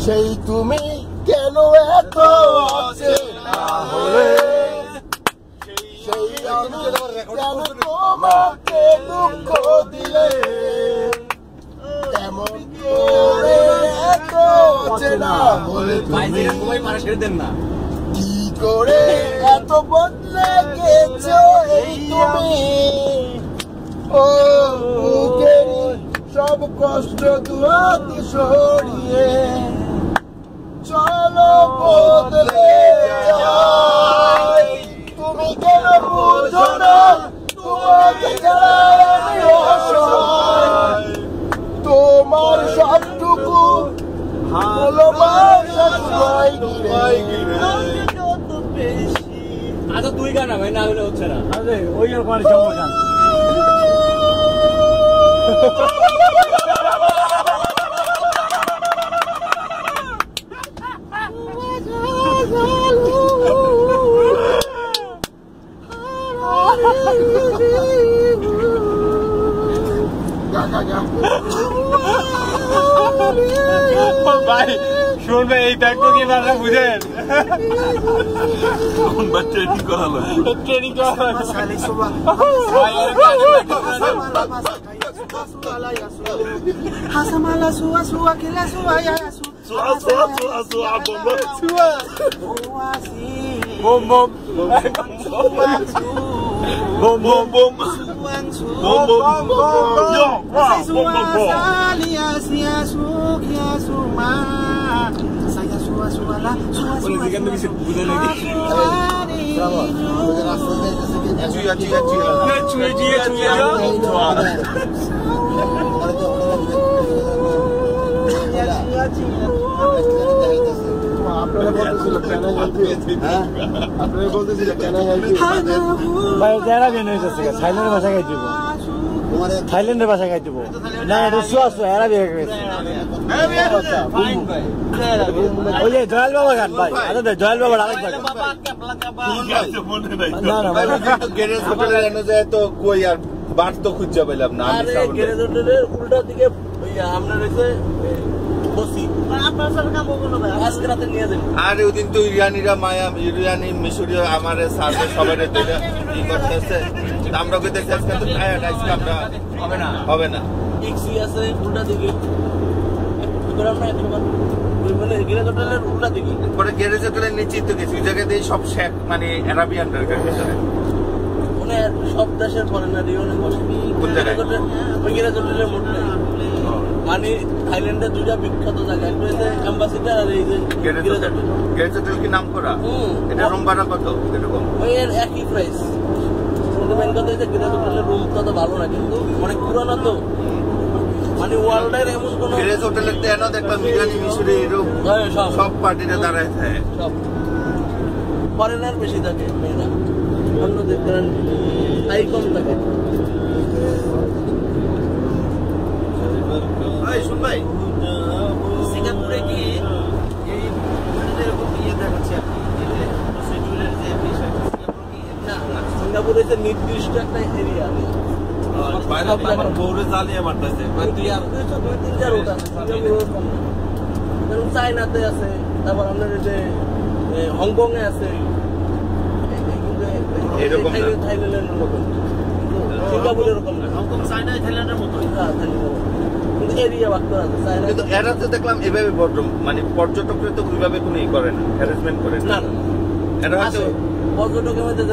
সেই তুমি কেন এত অচেনা হলে, সেই আমি কেন তোমাকে দুঃখ দিলে, তেমন করে এত অচেনা হলে তুমি কি করে এত বদলে গেছো এই তুমি। ও বুকেরই সব কষ্ট দুহাতে সরিয়ে চলো বদলে যাই। তুমি কেন বুঝো না তোমাকে ছাড়া আমি অসহায়, তোমার সবটুকু ভালোবাসা তোমায় ঘিরে। আচ্ছা তুই গান ভাই, না হলে হচ্ছে না। আরে ওই আর পারে জমা গান ভাই শুন ভাই, এই ব্যাগটা কি আপনারা বুঝেন? ট্রেনিং করালো, ট্রেনিং করালো। Hasamala sua sua kila sua ya sua Sua sua sua sua bom bom sua bom bom bom bom bom bom bom yo wow bom bom bom salia sia sukia suma saya sua sua la sua boleh digan bisa budan lagi bravo থাইল্যান্ডের ভাষা গাই দিব না, এটা শুয়া শুয়া এরা বিয়ে গেছে। ওই যে জয়াল বাবা গান ভাই, আচ্ছা জয়াল বাবার আরেক গান না না গ্যারেজ হোটেলে এনে যায় তো কই আর বাট তো খুঁজে পেলাম না। গ্যারেজ হোটেলের উল্টা দিকে আপনার রয়েছে বসি, আজকে রাতে নিয়ে যাবেন। আর ওদিন তো ইরানিরা মায়া ইরানি মিশরীয় আমার সার্ভে সবাই ই করতেছে, আমরা কই দেখছি আজকে তো আজকে আমরা হবে না, হবে না। ইক্সি আছে উল্টা দিকে, এবার আমরা একবার মানে গ্যারেজ হোটেলের উল্টা দিকে, পরে গ্যারেজ হোটেলের নিচেই তো গেছি, ওই জায়গাতেই সব শেখ মানে অ্যারাবিয়ানদের ভিতরে মানে সব দেশের ফরেনার অনেক বসে। কোন জায়গায়? ওই গ্যারেজ হোটেলের মধ্যে মানে থাইল্যান্ডের দুটা বিখ্যাত জায়গা, একটা হচ্ছে অ্যাম্বাসিডার আর এই যে গ্যারেজ হোটেল। গ্যারেজ হোটেল কি নাম করা? এটা রুম ভাড়া কত এরকম? ওই এর একই প্রাইস। কিন্তু মেন কথা হচ্ছে গ্যারেজ হোটেলের রুম তো ভালো না, কিন্তু অনেক পুরানো তো, মানে ওয়ার্ল্ডের এমন কোন গ্যারেজ হোটেলের তো এনে দেখলাম ইরানি মিশরি এরকম সব পার্টিতে দাঁড়ায় থাকে, সব ফরেনার বেশি থাকে, মেয়েরা অন্য দেখবেন তাই কম থাকে। শুন ভাই, সিঙ্গাপুরে কি এরকম ইয়ে দেখাচ্ছে না, সিঙ্গাপুরে যে নির্দিষ্ট একটা এরিয়া বৌরে জ্বালিয়ে মারতেছে। চায়নাতে আছে, তারপর আপনার যে হংকং এ আছে, থাইল্যান্ডের মতো, সিঙ্গাপুরের এরকম না, হংকং চায়না থাইল্যান্ডের মতো, কিন্তু এরিয়া ভাগ করা আছে। কিন্তু এরা তো দেখলাম এভাবে মানে পর্যটকরা তো ওইভাবে কোনো ই করে না, হ্যারাসমেন্ট করে না, এরা হয়তো পর্যটকের মধ্যে